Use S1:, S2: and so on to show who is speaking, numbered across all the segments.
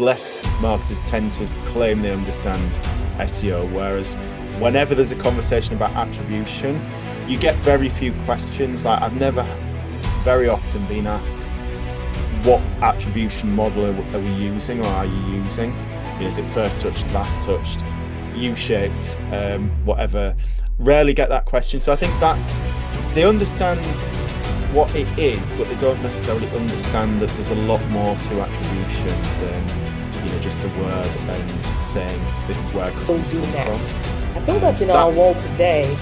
S1: less marketers tend to claim they understand SEO, whereas whenever there's a conversation about attribution, you get very few questions. Like, I've never very often been asked, what attribution model are we using, or are you using? Is it first touched, last touched, U-shaped, whatever? Rarely get that question. So I think they understand what it is, but they don't necessarily understand that there's a lot more to attribution than just the word and saying this is where customers come
S2: next.
S1: from.
S2: I feel that in our world today,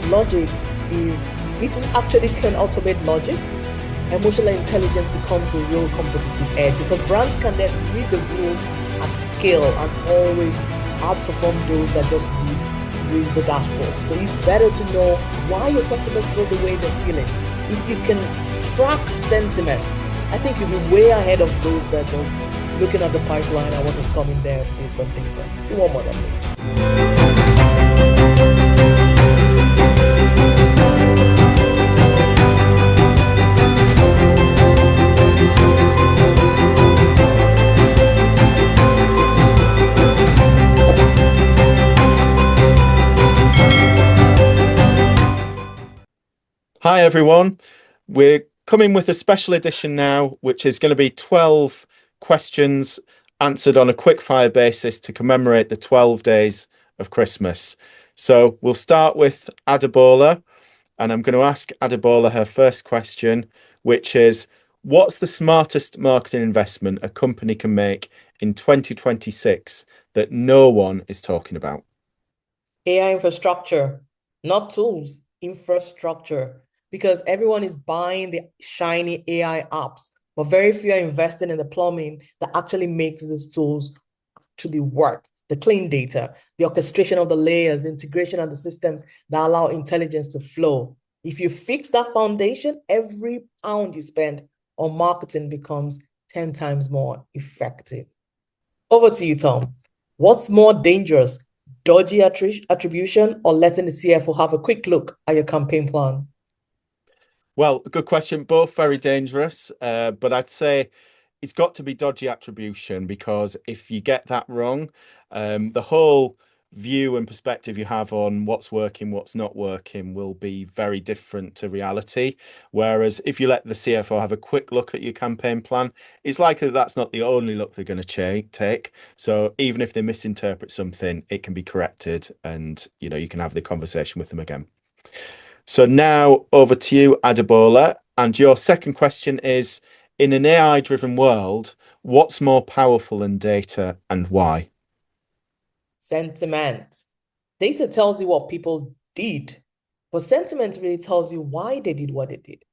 S2: logic is, if we actually can automate logic, emotional intelligence becomes the real competitive edge, because brands can then read the room at scale and always outperform those that just read the dashboard. So it's better to know why your customers feel the way they're feeling. If you can track sentiment, I think you'll be way ahead of those that just looking at the pipeline and what is coming there based on data. You want more than data.
S1: Hi everyone, we're coming with a special edition now, which is going to be 12 questions answered on a quickfire basis to commemorate the 12 days of Christmas. So we'll start with Adebola, and I'm going to ask Adebola her first question, which is, what's the smartest marketing investment a company can make in 2026 that no one is talking about?
S2: AI infrastructure, not tools, infrastructure. Because everyone is buying the shiny AI apps, but very few are investing in the plumbing that actually makes these tools actually work. The clean data, the orchestration of the layers, the integration of the systems that allow intelligence to flow. If you fix that foundation, every pound you spend on marketing becomes 10 times more effective. Over to you, Tom. What's more dangerous, dodgy attribution, or letting the CFO have a quick look at your campaign plan?
S1: Well, good question. Both very dangerous, but I'd say it's got to be dodgy attribution, because if you get that wrong, the whole view and perspective you have on what's working, what's not working will be very different to reality. Whereas if you let the CFO have a quick look at your campaign plan, it's likely that that's not the only look they're going to take. So even if they misinterpret something, it can be corrected, and you can have the conversation with them again. So now over to you, Adebola. And your second question is, in an AI-driven world, what's more powerful than data and why?
S2: Sentiment. Data tells you what people did, but sentiment really tells you why they did what they did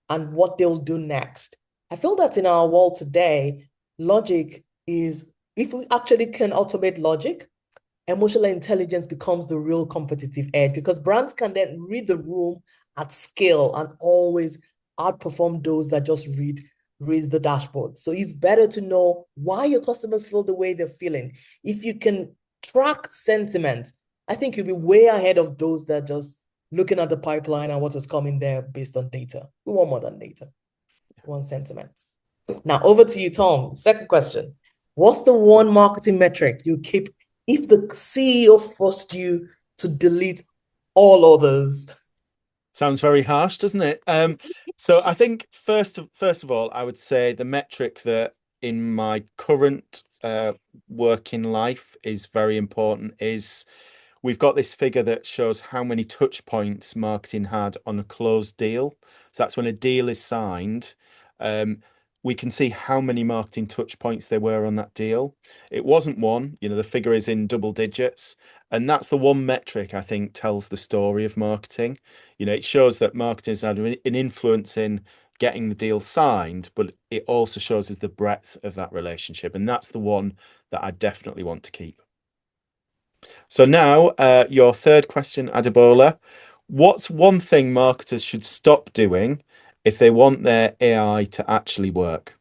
S2: and what they'll do next. I feel that in our world today, logic is, if we actually can automate logic, emotional intelligence becomes the real competitive edge, because brands can then read the room at scale and always outperform those that just read the dashboard. So it's better to know why your customers feel the way they're feeling. If you can track sentiment, I think you'll be way ahead of those that just looking at the pipeline and what is coming there based on data. We want more than data. We want sentiment. Now over to you, Tom. Second question. What's the one marketing metric you keep if the CEO forced you to delete all others?
S1: Sounds very harsh, doesn't it? So I think first of all, I would say the metric that in my current working life is very important is we've got this figure that shows how many touch points marketing had on a closed deal. So that's when a deal is signed. We can see how many marketing touch points there were on that deal. It wasn't one, the figure is in double digits. And that's the one metric I think tells the story of marketing. It shows that marketers had an influence in getting the deal signed, but it also shows us the breadth of that relationship. And that's the one that I definitely want to keep. So now your third question, Adebola. What's one thing marketers should stop doing if they want their AI to actually work?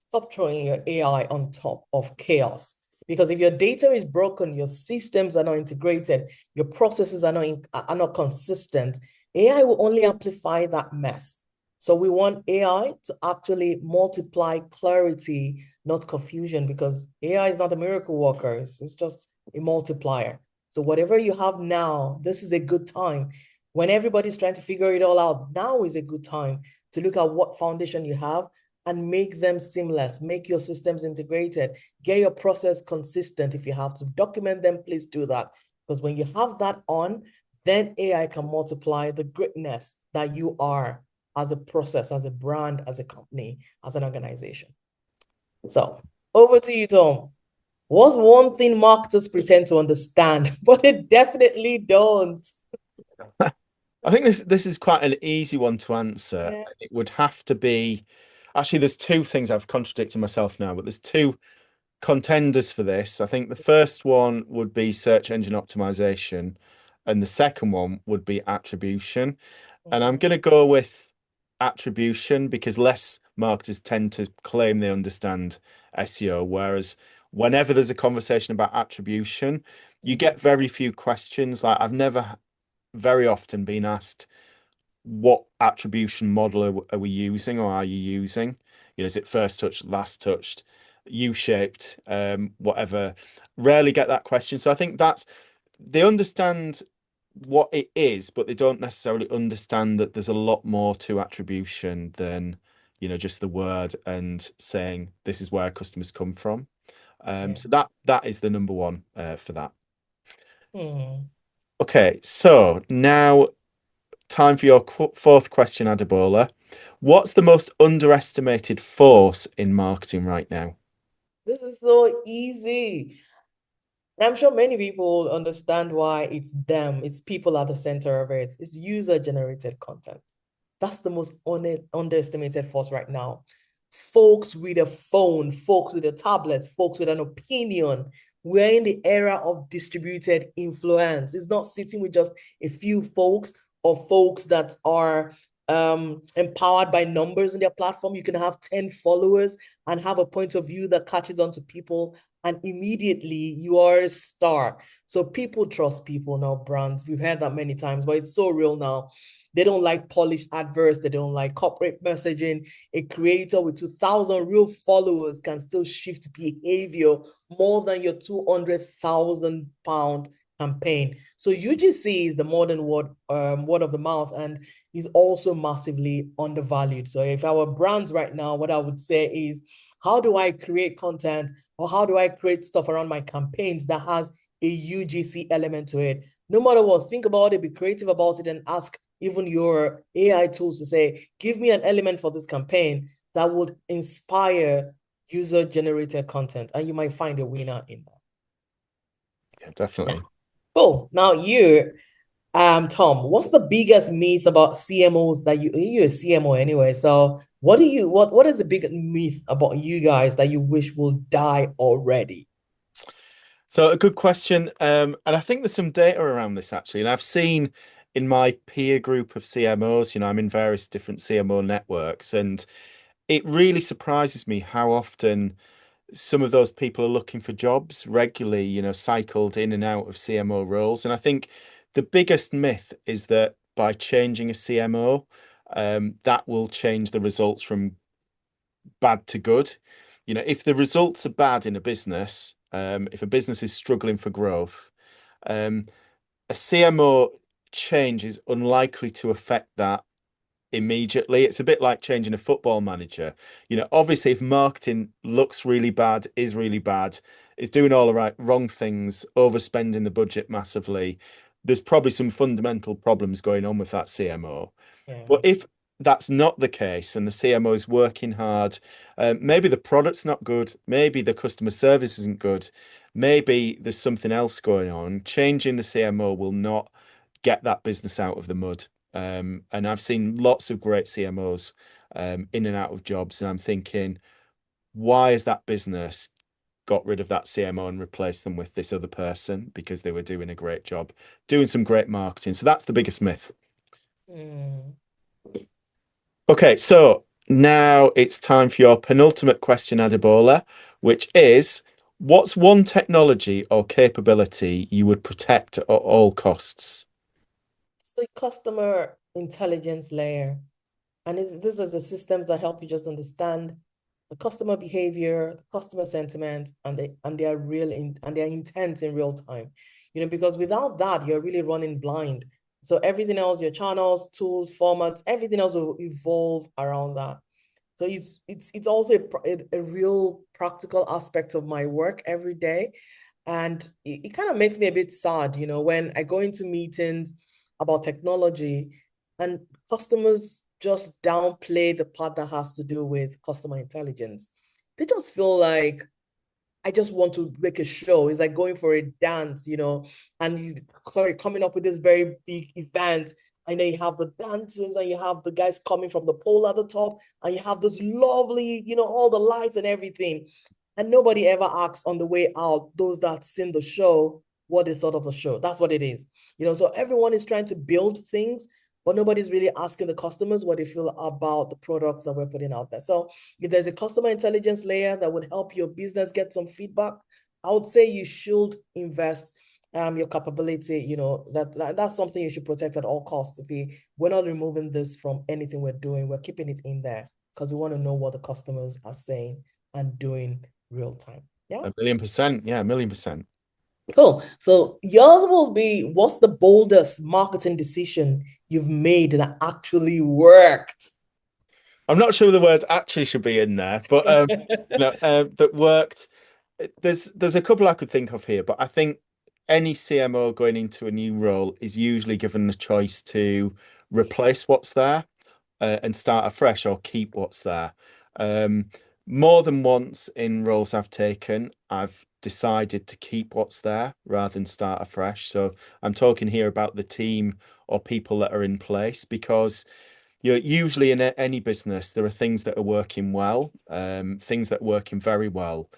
S2: Stop throwing your AI on top of chaos. Because if your data is broken, your systems are not integrated, your processes are not consistent, AI will only amplify that mess. So we want AI to actually multiply clarity, not confusion, because AI is not a miracle worker. It's just a multiplier. So whatever you have now, this is a good time. When everybody's trying to figure it all out, now is a good time to look at what foundation you have and make them seamless, make your systems integrated, get your process consistent. If you have to document them, please do that. Because when you have that on, then AI can multiply the greatness that you are as a process, as a brand, as a company, as an organization. So over to you, Tom. What's one thing marketers pretend to understand, but they definitely don't?
S1: I think this is quite an easy one to answer.
S2: Yeah.
S1: It would have to be actually there's two things I've contradicted myself now, but there's two contenders for this. I think the first one would be search engine optimization, and the second one would be attribution. And I'm
S2: Mm,
S1: going to go with attribution because less marketers tend to claim they understand SEO, whereas whenever there's a conversation about attribution, you
S2: mm,
S1: get very few questions. Like I've never very often been asked what attribution model are we using or are you using? You know, is it first touched, last touched, U-shaped, whatever? Rarely get that question. So I think that's they understand what it is, but they don't necessarily understand that there's a lot more to attribution than, you know, just the word and saying this is where customers come from.
S2: yeah.
S1: So that is the number one for that.
S2: Hmm.
S1: Okay, so now time for your fourth question, Adebola. What's the most underestimated force in marketing right now?
S2: This is so easy. And I'm sure many people understand why it's them, it's people at the center of it. It's user generated content. That's the most underestimated force right now. Folks with a phone, folks with a tablet, folks with an opinion. We're in the era of distributed influence. It's not sitting with just a few folks or folks that are empowered by numbers in their platform. You can have 10 followers and have a point of view that catches on to people, and immediately you are a star. So people trust people now, brands. We've heard that many times, but it's so real now. They don't like polished adverts. They don't like corporate messaging. A creator with 2,000 real followers can still shift behavior more than your 200,000 pound campaign. So UGC is the modern word of the mouth, and is also massively undervalued. So if our brands right now, what I would say is, how do I create content or how do I create stuff around my campaigns that has a UGC element to it? No matter what, think about it, be creative about it, and ask even your AI tools to say, give me an element for this campaign that would inspire user generated content. And you might find a winner in that.
S1: Yeah,
S2: Now,
S1: definitely.
S2: cool. Now Tom, what's the biggest myth about CMOs that you're a CMO anyway? So what is the big myth about you guys that you wish will die already?
S1: So a good question. And I think there's some data around this actually. And I've seen in my peer group of CMOs, you know, I'm in various different CMO networks, and it really surprises me how often some of those people are looking for jobs regularly, you know, cycled in and out of CMO roles. And I think the biggest myth is that by changing a CMO, that will change the results from bad to good. You know, if the results are bad in a business, if a business is struggling for growth, um, a CMO change is unlikely to affect that immediately. It's a bit like changing a football manager. You know, obviously, if marketing looks really bad, is really bad, is doing all the wrong things, overspending the budget massively, there's probably some fundamental problems going on with that CMO.
S2: Yeah.
S1: But if that's not the case and the CMO is working hard, maybe the product's not good, maybe the customer service isn't good, maybe there's something else going on. Changing the CMO will not get that business out of the mud. And I've seen lots of great CMOs in and out of jobs, and I'm thinking, why has that business got rid of that CMO and replaced them with this other person because they were doing a great job, doing some great marketing? So that's the biggest myth.
S2: Mm.
S1: Okay, so now it's time for your penultimate question, Adebola, which is, what's one technology or capability you would protect at all costs?
S2: It's the customer intelligence layer. And these are the systems that help you just understand the customer behavior, the customer sentiment, and their and their intent in real time. Because without that, you're really running blind. So everything else, your channels, tools, formats, everything else will evolve around that. So it's also a real practical aspect of my work every day. And it kind of makes me a bit sad, when I go into meetings about technology and customers just downplay the part that has to do with customer intelligence. They just feel like I just want to make a show. It's like going for a dance, and coming up with this very big event. And then you have the dancers and you have the guys coming from the pole at the top, and you have this lovely, all the lights and everything. And nobody ever asks on the way out, those that seen the show, what they thought of the show. That's what it is. So everyone is trying to build things, but nobody's really asking the customers what they feel about the products that we're putting out there. So if there's a customer intelligence layer that would help your business get some feedback, I would say you should invest your capability. That's something you should protect at all costs. We're not removing this from anything we're doing. We're keeping it in there because we want to know what the customers are saying and doing real time. Yeah.
S1: 1,000,000%. Yeah, 1,000,000%.
S2: Cool. So yours will be, what's the boldest marketing decision you've made that actually worked?
S1: I'm not sure the words actually should be in there, but that worked. There's a couple I could think of here, but I think any CMO going into a new role is usually given the choice to replace what's there and start afresh or keep what's there. Um, More than once in roles I've taken, I've decided to keep what's there rather than start afresh. So I'm talking here about the team or people that are in place because usually in any business, there are things that are working well, things that are working very well.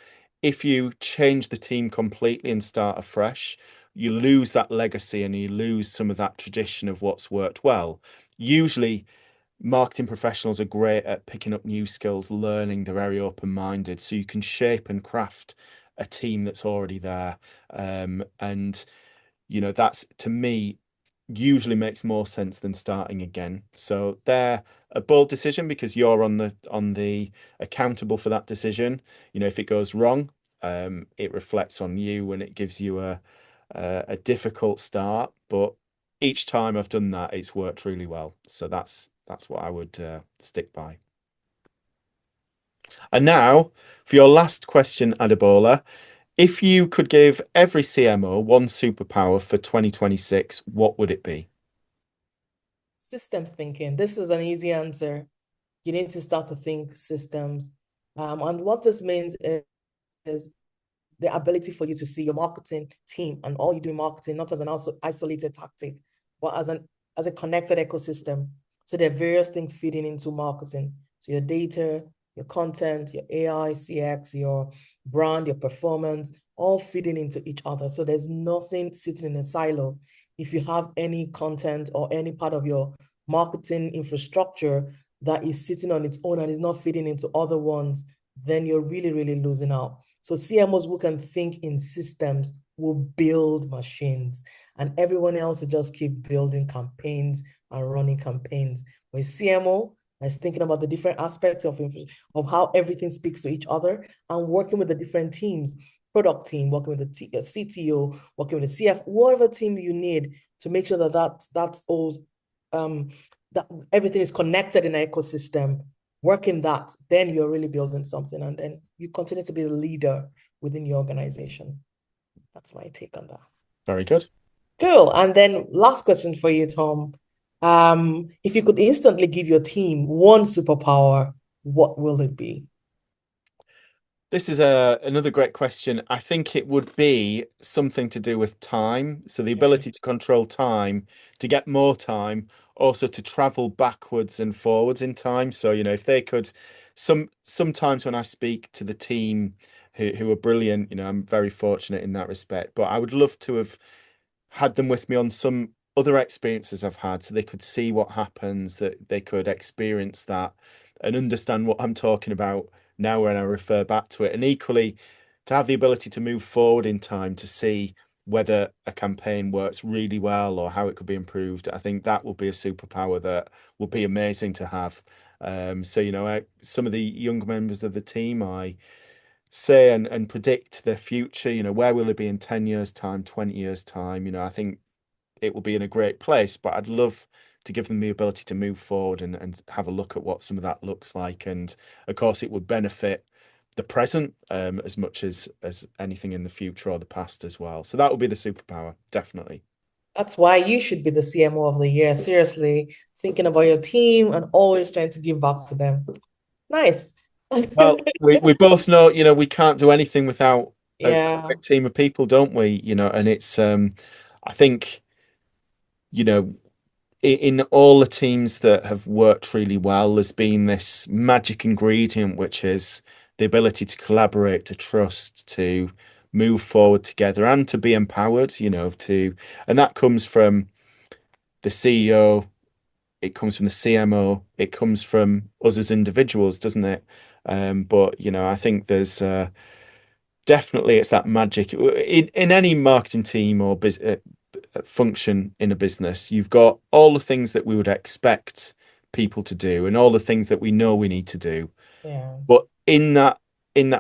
S1: If you change the team completely and start afresh, you lose that legacy and you lose some of that tradition of what's worked well. Usually, marketing professionals are great at picking up new skills, learning, they're very open-minded, so you can shape and craft a team that's already there. And that's to me usually makes more sense than starting again. So they're a bold decision because you're on the accountable for that decision. If it goes wrong, it reflects on you and it gives you a difficult start. But each time I've done that, it's worked really well. So that's what I would stick by. And now for your last question, Adebola. If you could give every CMO one superpower for 2026, what would it be?
S2: Systems thinking. This is an easy answer. You need to start to think systems. And what this means is the ability for you to see your marketing team and all you do in marketing, not as an isolated tactic, but as a connected ecosystem. So there are various things feeding into marketing. So your data, your content, your AI, CX, your brand, your performance, all feeding into each other. So there's nothing sitting in a silo. If you have any content or any part of your marketing infrastructure that is sitting on its own and is not feeding into other ones, then you're really, really losing out. So CMOs who can think in systems will build machines, and everyone else will just keep building campaigns and running campaigns. But a CMO is thinking about the different aspects of how everything speaks to each other and working with the different teams, product team, working with the CTO, working with the CF, whatever team you need to make sure that's all that everything is connected in an ecosystem. Working that, then you're really building something, and then you continue to be the leader within your organization. That's my take on that.
S1: Very good.
S2: Cool. And then last question for you, Tom. If you could instantly give your team one superpower, what will it be?
S1: This is another great question. I think it would be something to do with time. So the
S2: Okay.
S1: ability to control time, to get more time, also to travel backwards and forwards in time. So, if they could, sometimes when I speak to the team who are brilliant, I'm very fortunate in that respect. But I would love to have had them with me on some other experiences I've had so they could see what happens, that they could experience that and understand what I'm talking about now when I refer back to it. And equally, to have the ability to move forward in time to see whether a campaign works really well or how it could be improved. I think that will be a superpower that will be amazing to have. So, some of the younger members of the team, I say and predict their future, where will it be in 10 years' time, 20 years' time? I think it will be in a great place, but I'd love to give them the ability to move forward and have a look at what some of that looks like. And of course, it would benefit the present as much as anything in the future or the past as well. So that would be the superpower, definitely.
S2: That's why you should be the CMO of the year. Seriously, thinking about your team and always trying to give back to them. Nice.
S1: Well, we both know, we can't do anything without a
S2: Yeah,
S1: great team of people, don't we? And it's I think, you know, in all the teams that have worked really well, there's been this magic ingredient, which is the ability to collaborate, to trust, to move forward together, and to be empowered, and that comes from the CEO, it comes from the CMO, it comes from us as individuals, doesn't it? But I think there's definitely it's that magic in any marketing team or function in a business. You've got all the things that we would expect people to do and all the things that we know we need to do.
S2: yeah.
S1: But in that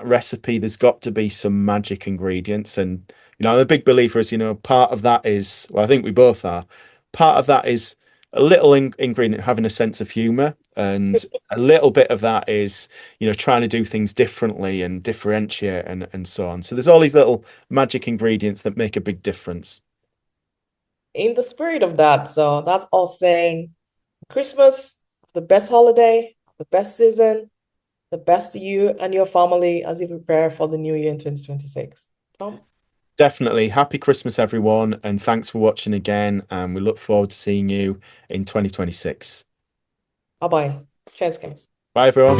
S1: recipe, there's got to be some magic ingredients. And I'm a big believer as part of that is, well, I think we both are. Part of that is a little ingredient having a sense of humor, and a little bit of that is trying to do things differently and differentiate and so on. So there's all these little magic ingredients that make a big difference.
S2: In the spirit of that, so that's all saying Christmas, the best holiday, the best season, the best to you and your family as you prepare for the new year in 2026. Tom,
S1: Definitely. Happy Christmas, everyone, and thanks for watching again. And we look forward to seeing you in 2026.
S2: bye bye. Cheers, guys.
S1: Bye, everyone.